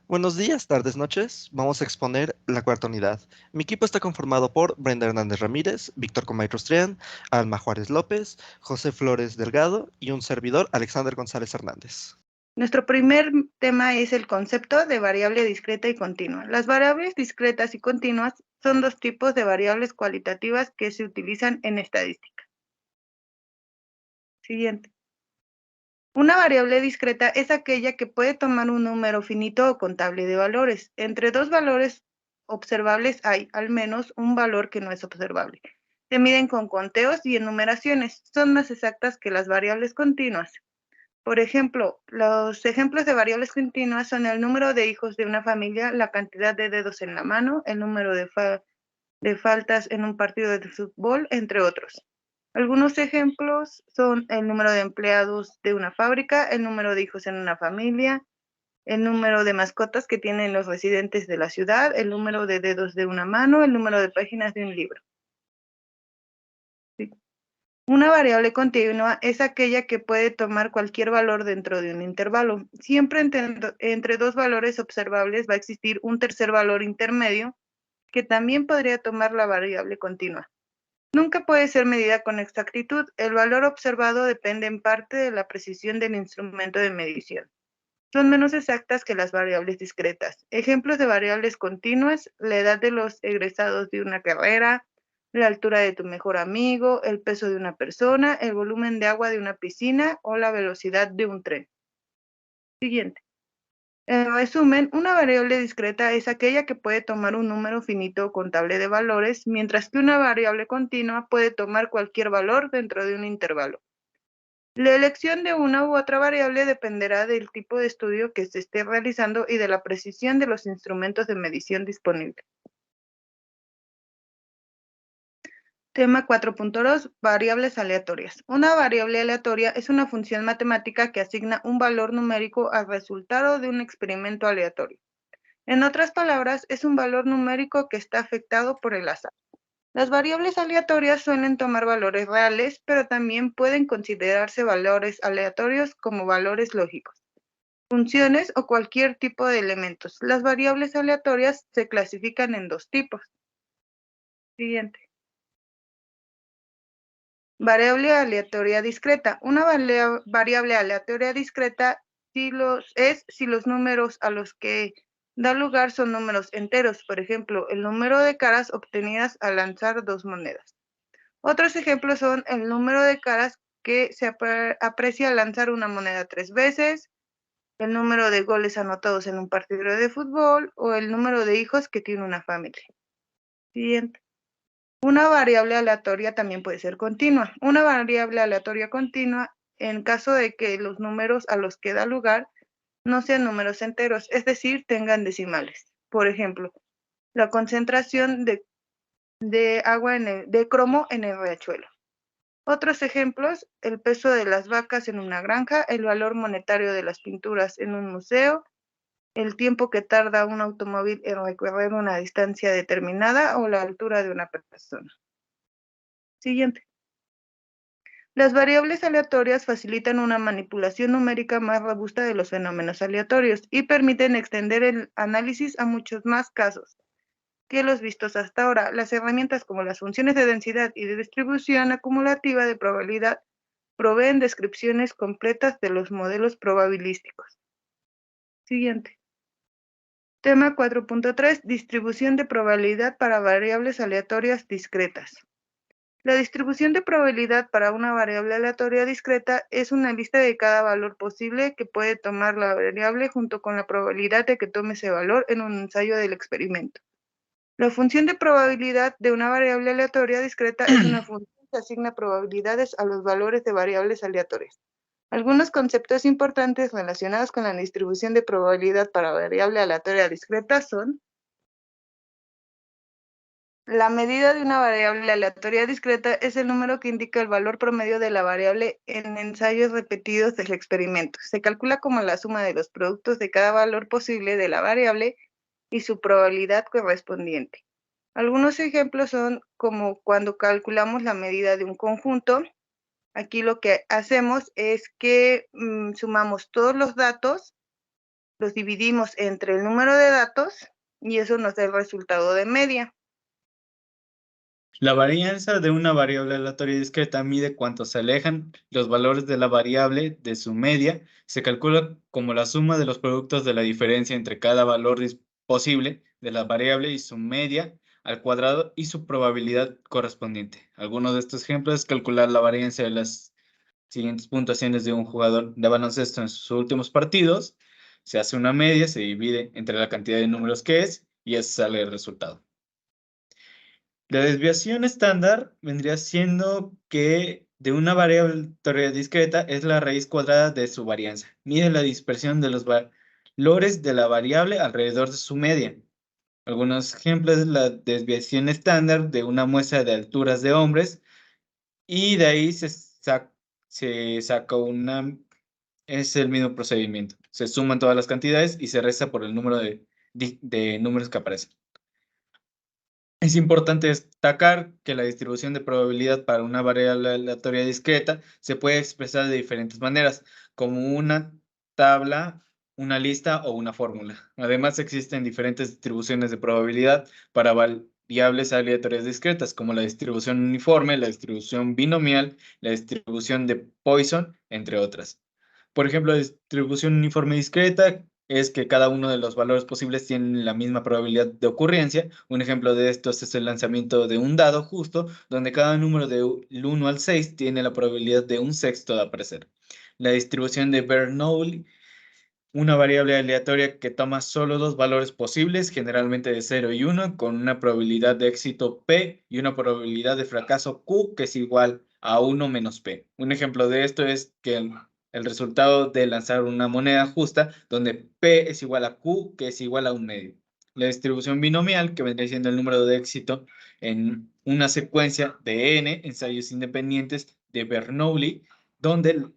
Buenos días, tardes, noches. Vamos a exponer la cuarta unidad. Mi equipo está conformado por Brenda Hernández Ramírez, Víctor Comay Rustrián, Alma Juárez López, José Flores Delgado y un servidor, Alexander González Hernández. Nuestro primer tema es el concepto de variable discreta y continua. Las variables discretas y continuas son dos tipos de variables cualitativas que se utilizan en estadística. Siguiente. Una variable discreta es aquella que puede tomar un número finito o contable de valores. Entre dos valores observables hay al menos un valor que no es observable. Se miden con conteos y enumeraciones. Son más exactas que las variables continuas. Por ejemplo, los ejemplos de variables continuas son el número de hijos de una familia, la cantidad de dedos en la mano, el número de faltas en un partido de fútbol, entre otros. Algunos ejemplos son el número de empleados de una fábrica, el número de hijos en una familia, el número de mascotas que tienen los residentes de la ciudad, el número de dedos de una mano, el número de páginas de un libro. ¿Sí? Una variable continua es aquella que puede tomar cualquier valor dentro de un intervalo. Siempre entre dos valores observables va a existir un tercer valor intermedio que también podría tomar la variable continua. Nunca puede ser medida con exactitud. El valor observado depende en parte de la precisión del instrumento de medición. Son menos exactas que las variables discretas. Ejemplos de variables continuas: la edad de los egresados de una carrera, la altura de tu mejor amigo, el peso de una persona, el volumen de agua de una piscina o la velocidad de un tren. Siguiente. En resumen, una variable discreta es aquella que puede tomar un número finito o contable de valores, mientras que una variable continua puede tomar cualquier valor dentro de un intervalo. La elección de una u otra variable dependerá del tipo de estudio que se esté realizando y de la precisión de los instrumentos de medición disponibles. Tema 4.2. Variables aleatorias. Una variable aleatoria es una función matemática que asigna un valor numérico al resultado de un experimento aleatorio. En otras palabras, es un valor numérico que está afectado por el azar. Las variables aleatorias suelen tomar valores reales, pero también pueden considerarse valores aleatorios como valores lógicos, funciones o cualquier tipo de elementos. Las variables aleatorias se clasifican en dos tipos. Siguiente. Variable aleatoria discreta. Una variable aleatoria discreta si los números a los que da lugar son números enteros, por ejemplo, el número de caras obtenidas al lanzar dos monedas. Otros ejemplos son el número de caras que se aprecia al lanzar una moneda 3 veces, el número de goles anotados en un partido de fútbol o el número de hijos que tiene una familia. Siguiente. Una variable aleatoria también puede ser continua. Una variable aleatoria continua en caso de que los números a los que da lugar no sean números enteros, es decir, tengan decimales. Por ejemplo, la concentración de agua de cromo en el riachuelo. Otros ejemplos: el peso de las vacas en una granja, el valor monetario de las pinturas en un museo, el tiempo que tarda un automóvil en recorrer una distancia determinada o la altura de una persona. Siguiente. Las variables aleatorias facilitan una manipulación numérica más robusta de los fenómenos aleatorios y permiten extender el análisis a muchos más casos que los vistos hasta ahora. Las herramientas como las funciones de densidad y de distribución acumulativa de probabilidad proveen descripciones completas de los modelos probabilísticos. Siguiente. Tema 4.3. Distribución de probabilidad para variables aleatorias discretas. La distribución de probabilidad para una variable aleatoria discreta es una lista de cada valor posible que puede tomar la variable junto con la probabilidad de que tome ese valor en un ensayo del experimento. La función de probabilidad de una variable aleatoria discreta es una función que asigna probabilidades a los valores de variables aleatorias. Algunos conceptos importantes relacionados con la distribución de probabilidad para variable aleatoria discreta son: la medida de una variable aleatoria discreta es el número que indica el valor promedio de la variable en ensayos repetidos del experimento. Se calcula como la suma de los productos de cada valor posible de la variable y su probabilidad correspondiente. Algunos ejemplos son como cuando calculamos la medida de un conjunto. Aquí lo que hacemos es que sumamos todos los datos los dividimos entre el número de datos y eso nos da el resultado de media. La varianza de una variable aleatoria discreta mide cuánto se alejan los valores de la variable de su media. Se calcula como la suma de los productos de la diferencia entre cada valor posible de la variable y su media al cuadrado y su probabilidad correspondiente. Algunos de estos ejemplos es calcular la varianza de las siguientes puntuaciones de un jugador de baloncesto en sus últimos partidos. Se hace una media, se divide entre la cantidad de números que es y ese sale el resultado. La desviación estándar vendría siendo que de una variable aleatoria discreta es la raíz cuadrada de su varianza. Mide la dispersión de los valores de la variable alrededor de su media. Algunos ejemplos es la desviación estándar de una muestra de alturas de hombres y de ahí se saca una... Es el mismo procedimiento. Se suman todas las cantidades y se resta por el número de números que aparecen. Es importante destacar que la distribución de probabilidad para una variable aleatoria discreta se puede expresar de diferentes maneras, como una tabla, una lista o una fórmula. Además, existen diferentes distribuciones de probabilidad para variables aleatorias discretas, como la distribución uniforme, la distribución binomial, la distribución de Poisson, entre otras. Por ejemplo, la distribución uniforme discreta es que cada uno de los valores posibles tiene la misma probabilidad de ocurrencia. Un ejemplo de esto es el lanzamiento de un dado justo, donde cada número del 1 al 6 tiene la probabilidad de un sexto de aparecer. La distribución de Bernoulli, una variable aleatoria que toma solo dos valores posibles, generalmente de 0 y 1, con una probabilidad de éxito P y una probabilidad de fracaso Q, que es igual a 1 menos P. Un ejemplo de esto es que el resultado de lanzar una moneda justa, donde P es igual a Q, que es igual a un medio. La distribución binomial, que vendría siendo el número de éxito en una secuencia de n ensayos independientes de Bernoulli, donde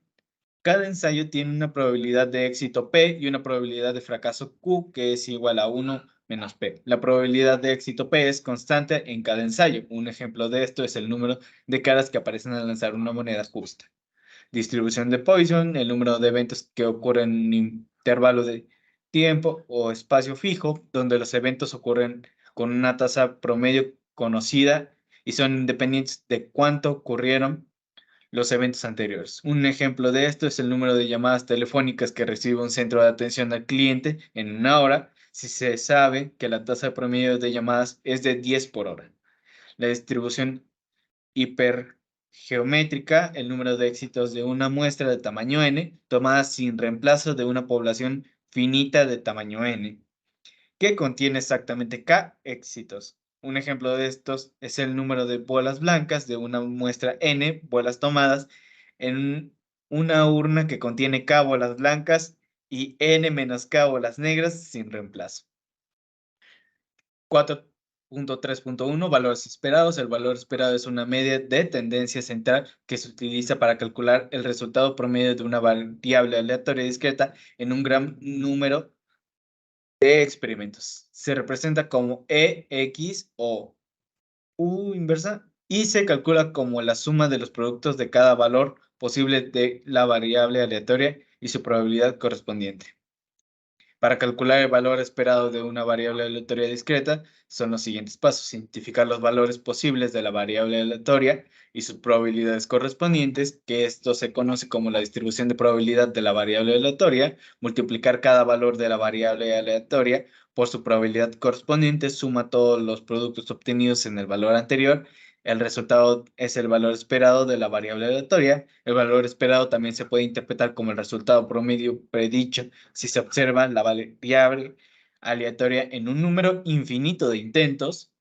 cada ensayo tiene una probabilidad de éxito P y una probabilidad de fracaso Q, que es igual a 1 menos P. La probabilidad de éxito P es constante en cada ensayo. Un ejemplo de esto es el número de caras que aparecen al lanzar una moneda justa. Distribución de Poisson, el número de eventos que ocurren en un intervalo de tiempo o espacio fijo, donde los eventos ocurren con una tasa promedio conocida y son independientes de cuánto ocurrieron los eventos anteriores. Un ejemplo de esto es el número de llamadas telefónicas que recibe un centro de atención al cliente en una hora, si se sabe que la tasa promedio de llamadas es de 10 por hora. La distribución hipergeométrica, el número de éxitos de una muestra de tamaño n, tomada sin reemplazo de una población finita de tamaño n, que contiene exactamente k éxitos. Un ejemplo de estos es el número de bolas blancas de una muestra n, bolas tomadas, en una urna que contiene k bolas blancas y n menos k bolas negras sin reemplazo. 4.3.1 Valores esperados. El valor esperado es una media de tendencia central que se utiliza para calcular el resultado promedio de una variable aleatoria discreta en un gran número de experimentos. Se representa como EX o U inversa y se calcula como la suma de los productos de cada valor posible de la variable aleatoria y su probabilidad correspondiente. Para calcular el valor esperado de una variable aleatoria discreta, son los siguientes pasos: identificar los valores posibles de la variable aleatoria y sus probabilidades correspondientes, que esto se conoce como la distribución de probabilidad de la variable aleatoria. Multiplicar cada valor de la variable aleatoria por su probabilidad correspondiente, suma todos los productos obtenidos en el valor anterior. El resultado es el valor esperado de la variable aleatoria. El valor esperado también se puede interpretar como el resultado promedio predicho si se observa la variable aleatoria en un número infinito de intentos.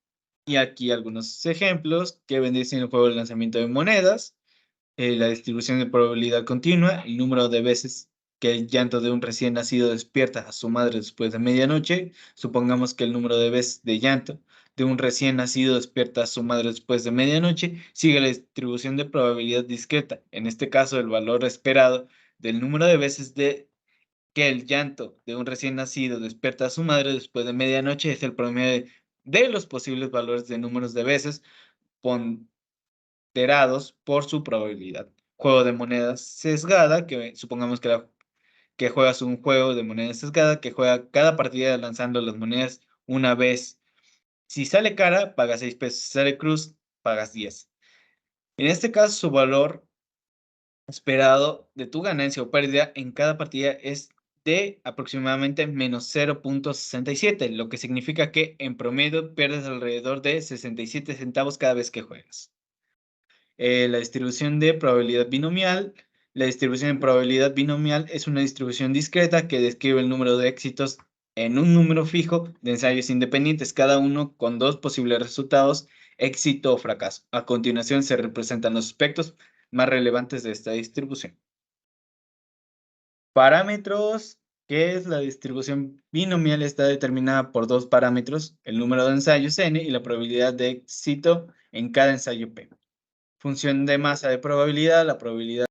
Y aquí algunos ejemplos que bendicen el juego de lanzamiento de monedas, la distribución de probabilidad continua, el número de veces que el llanto de un recién nacido despierta a su madre después de medianoche. Supongamos que el número de veces de llanto de un recién nacido despierta a su madre después de medianoche. Sigue la distribución de probabilidad discreta. En este caso, el valor esperado del número de veces de que el llanto de un recién nacido despierta a su madre después de medianoche es el promedio de los posibles valores de números de veces ponderados por su probabilidad. Juego de monedas sesgada, que supongamos que la que juegas un juego de moneda sesgada, que juega cada partida lanzando las monedas una vez. Si sale cara, pagas 6 pesos. Si sale cruz, pagas 10. En este caso, su valor esperado de tu ganancia o pérdida en cada partida es de aproximadamente menos 0.67, lo que significa que en promedio pierdes alrededor de 67 centavos cada vez que juegas. La distribución de probabilidad binomial. La distribución de probabilidad binomial es una distribución discreta que describe el número de éxitos en un número fijo de ensayos independientes, cada uno con dos posibles resultados, éxito o fracaso. A continuación se representan los aspectos más relevantes de esta distribución. Parámetros. ¿Qué es la distribución binomial? Está determinada por dos parámetros, el número de ensayos n y la probabilidad de éxito en cada ensayo p. Función de masa de probabilidad, la probabilidad